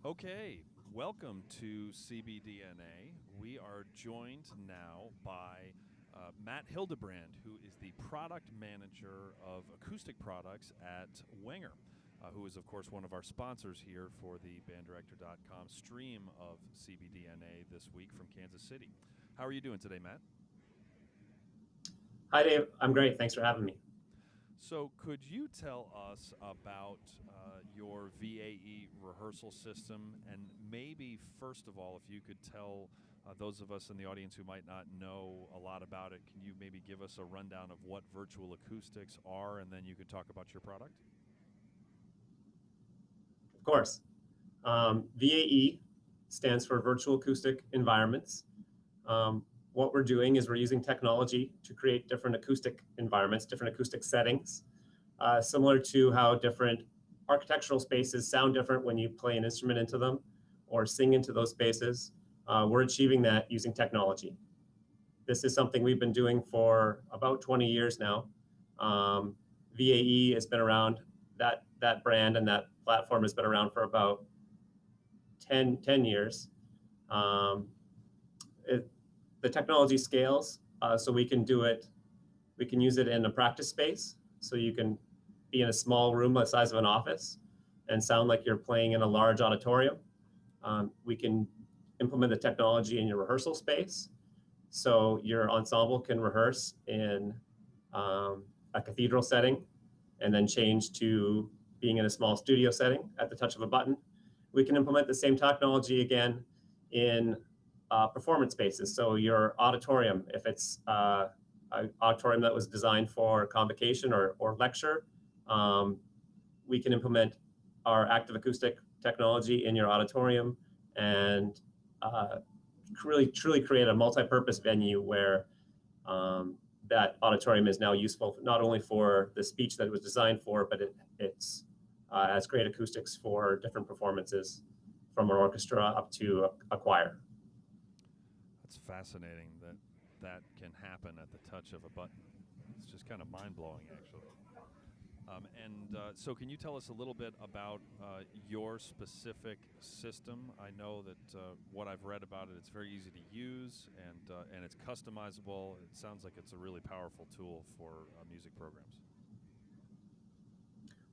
Okay, welcome to CBDNA. We are joined now by Matt Hildebrand, who is the product manager of acoustic products at Wenger, who is, of course, one of our sponsors here for the banddirector.com stream of CBDNA this week from Kansas City. How are you doing today, Matt? Hi, Dave. I'm great. Thanks for having me. So, could you tell us about your VAE rehearsal system? And maybe, first of all, if you could tell those of us in the audience who might not know a lot about it, can you maybe give us a rundown of what virtual acoustics are? And then you could talk about your product? Of course. VAE stands for Virtual Acoustic Environments. What we're doing is we're using technology to create different acoustic environments, different acoustic settings, similar to how different architectural spaces sound different when you play an instrument into them or sing into those spaces. We're achieving that using technology. This is something we've been doing for about 20 years now. VAE has been around, that brand and that platform has been around for about 10 years. Um, the technology scales, so we can do it, we can use it in a practice space. So you can be in a small room the size of an office and sound like you're playing in a large auditorium. We can implement the technology in your rehearsal space. So your ensemble can rehearse in a cathedral setting and then change to being in a small studio setting at the touch of a button. We can implement the same technology again in performance spaces. So your auditorium, if it's an auditorium that was designed for convocation or lecture, we can implement our active acoustic technology in your auditorium and really truly create a multi-purpose venue where that auditorium is now useful not only for the speech that it was designed for, but it's has great acoustics for different performances from an orchestra up to a choir. That's fascinating that that can happen at the touch of a button. It's just kind of mind blowing, actually. So, can you tell us a little bit about your specific system? I know that what I've read about it, it's very easy to use and it's customizable. It sounds like it's a really powerful tool for music programs.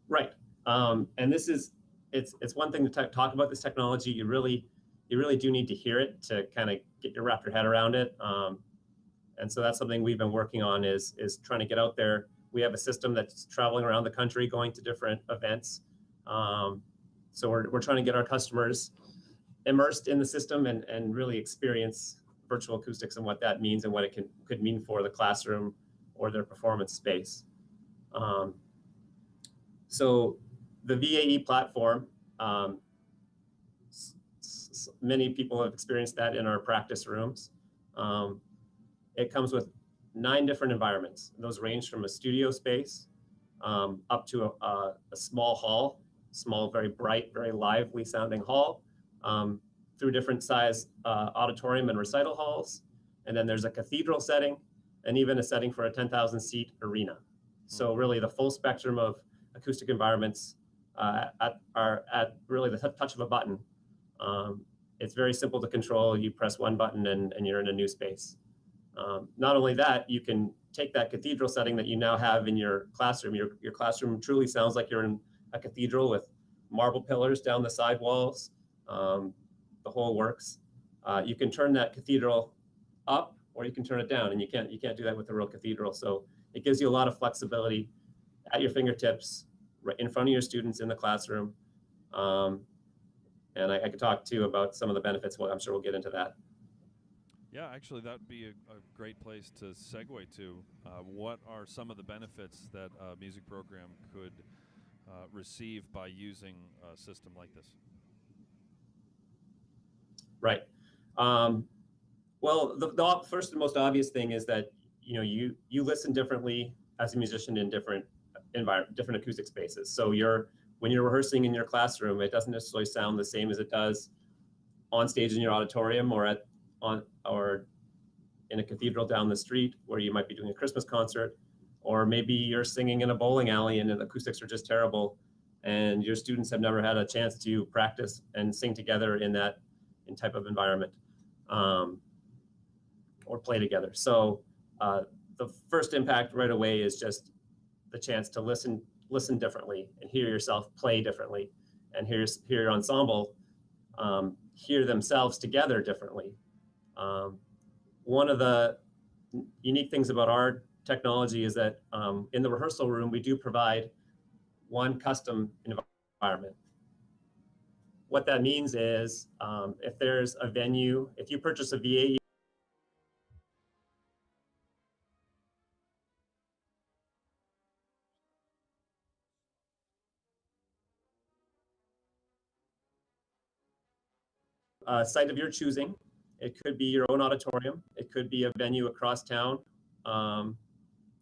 Right. And this is it's one thing to talk about this technology. You really do need to hear it to kind of wrap your head around it. And so that's something we've been working on is trying to get out there. We have a system that's traveling around the country, going to different events. So we're trying to get our customers immersed in the system and really experience virtual acoustics and what that means and what it could mean for the classroom or their performance space. Um, so the VAE platform, many people have experienced that in our practice rooms. It comes with 9 different environments. Those range from a studio space up to a small hall, small, very bright, very lively sounding hall, through different size auditorium and recital halls. And then there's a cathedral setting and even a setting for a 10,000 seat arena. So really the full spectrum of acoustic environments are at really the touch of a button. It's very simple to control. You press one button and you're in a new space. Not only that, you can take that cathedral setting that you now have in your classroom. Your classroom truly sounds like you're in a cathedral with marble pillars down the side walls, the whole works. You can turn that cathedral up or you can turn it down, and you can't do that with a real cathedral. So it gives you a lot of flexibility at your fingertips, right in front of your students in the classroom. And I could talk too about some of the benefits. Well, I'm sure we'll get into that. Yeah, actually, that would be a great place to segue to. What are some of the benefits that a music program could receive by using a system like this? Right. Um, well, the first and most obvious thing is that you listen differently as a musician in different acoustic spaces. So when you're rehearsing in your classroom, it doesn't necessarily sound the same as it does on stage in your auditorium or in a cathedral down the street where you might be doing a Christmas concert, or maybe you're singing in a bowling alley and the acoustics are just terrible and your students have never had a chance to practice and sing together in that type of environment, or play together. So the first impact right away is just the chance to listen differently and hear yourself play differently, and hear your ensemble hear themselves together differently. One of the unique things about our technology is that in the rehearsal room, we do provide one custom environment. What that means is if there's a venue, if you purchase a VAE, a site of your choosing. It could be your own auditorium. It could be a venue across town,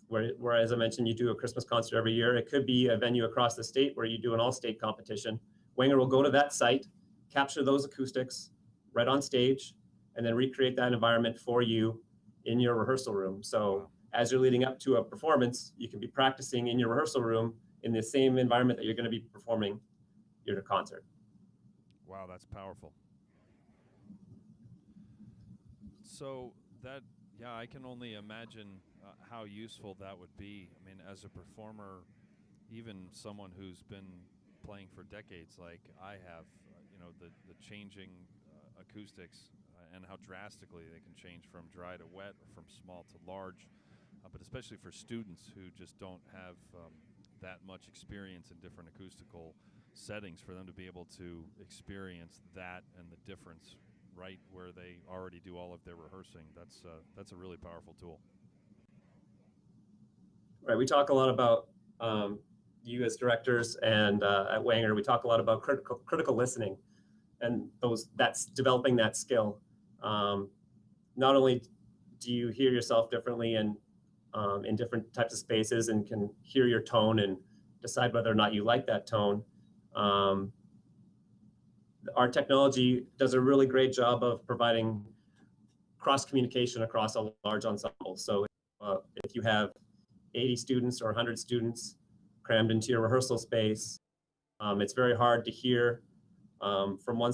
where, as I mentioned, you do a Christmas concert every year. It could be a venue across the state where you do an all-state competition. Wenger will go to that site, capture those acoustics right on stage, and then recreate that environment for you in your rehearsal room. So as you're leading up to a performance, you can be practicing in your rehearsal room in the same environment that you're going to be performing your concert. Wow, that's powerful. So that, yeah, I can only imagine how useful that would be. I mean, as a performer, even someone who's been playing for decades like I have, the changing acoustics and how drastically they can change from dry to wet or from small to large, but especially for students who just don't have that much experience in different acoustical settings, for them to be able to experience that and the difference right where they already do all of their rehearsing, that's a really powerful tool. Right, we talk a lot about you as directors, and at Wenger, we talk a lot about critical listening, and that's developing that skill. Not only do you hear yourself differently and in different types of spaces, and can hear your tone and decide whether or not you like that tone. Our technology does a really great job of providing cross communication across a large ensemble. So if you have 80 students or 100 students crammed into your rehearsal space, it's very hard to hear from one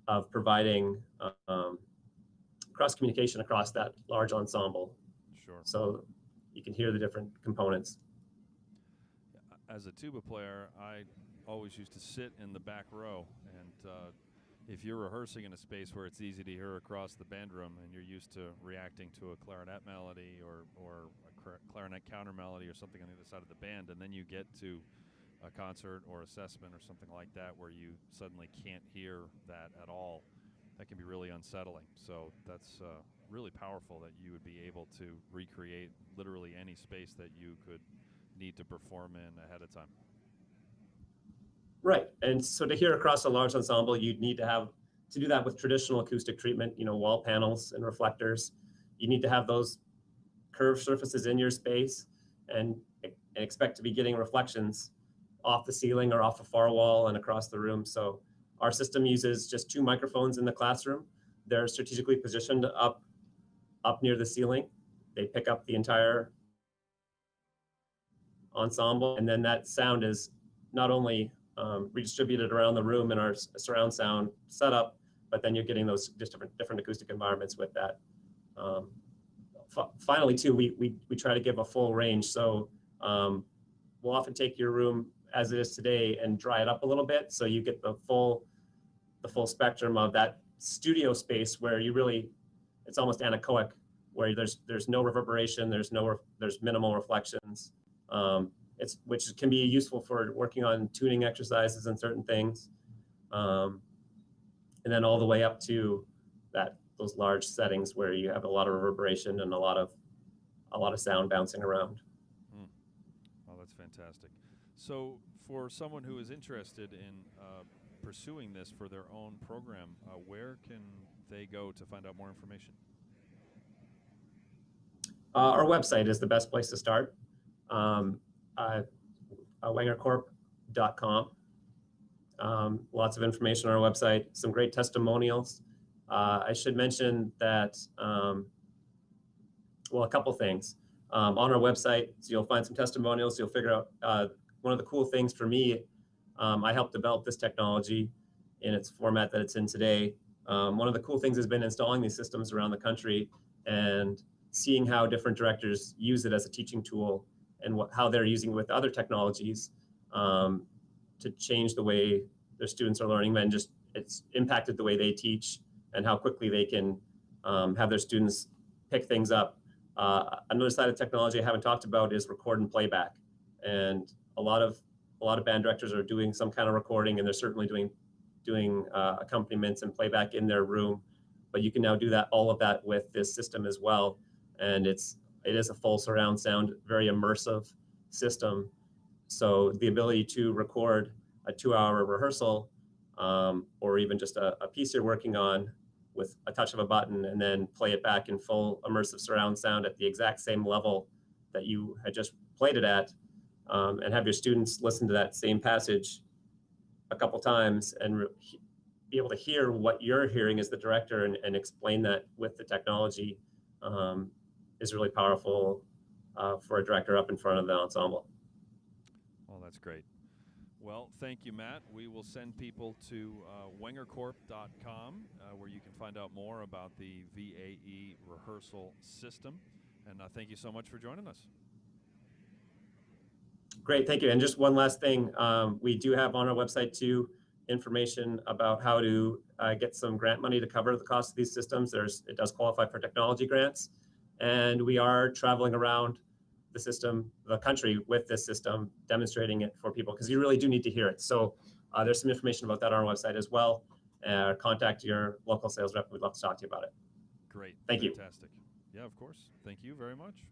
of providing cross communication across that large ensemble. Sure. So you can hear the different components. As a tuba player, I always used to sit in the back row, and if you're rehearsing in a space where it's easy to hear across the band room, and you're used to reacting to a clarinet melody or a clarinet counter melody or something on the other side of the band, and then you get to a concert or assessment or something like that where you suddenly can't hear that at all, that can be really unsettling. So that's really powerful that you would be able to recreate literally any space that you could need to perform in ahead of time. Right, and so to hear across a large ensemble, you'd need to do that with traditional acoustic treatment, wall panels and reflectors. You need to have those curved surfaces in your space and expect to be getting reflections off the ceiling or off a far wall and across the room. So our system uses just 2 microphones in the classroom. They're strategically positioned up near the ceiling. They pick up the entire ensemble, and then that sound is not only redistributed around the room in our surround sound setup, but then you're getting those just different acoustic environments with that. Finally, too, we try to give a full range. So we'll often take your room as it is today and dry it up a little bit, so you get the full spectrum of that studio space where it's almost anechoic, where there's no reverberation, there's minimal reflections. Which can be useful for working on tuning exercises and certain things, and then all the way up to those large settings where you have a lot of reverberation and a lot of sound bouncing around. Oh, that's fantastic. So for someone who is interested in pursuing this for their own program, where can they go to find out more information? Our website is the best place to start. wengercorp.com. Lots of information on our website, some great testimonials. I should mention that, a couple things. on our website. So you'll find some testimonials. You'll figure out one of the cool things for me. I helped develop this technology in its format that it's in today. One of the cool things has been installing these systems around the country and seeing how different directors use it as a teaching tool and how they're using it with other technologies to change the way their students are learning, and just it's impacted the way they teach and how quickly they can have their students pick things up. Another side of technology I haven't talked about is record and playback, and a lot of band directors are doing some kind of recording, and they're certainly doing accompaniments and playback in their room. But you can now do all of that with this system as well, and it is a full surround sound, very immersive system. So the ability to record a 2-hour rehearsal, or even just a piece you're working on with a touch of a button, and then play it back in full immersive surround sound at the exact same level that you had just played it at, and have your students listen to that same passage a couple times and be able to hear what you're hearing as the director and explain that with the technology, is really powerful for a director up in front of the ensemble. Well, that's great. Well, thank you, Matt. We will send people to wengercorp.com, where you can find out more about the VAE rehearsal system. And thank you so much for joining us. Great, thank you. And just one last thing, we do have on our website too information about how to get some grant money to cover the cost of these systems. It does qualify for technology grants, and we are traveling around the country with this system, demonstrating it for people, because you really do need to hear it. So there's some information about that on our website as well. Contact your local sales rep. We'd love to talk to you about it. Great. Thank you. Fantastic. Yeah, of course. Thank you very much.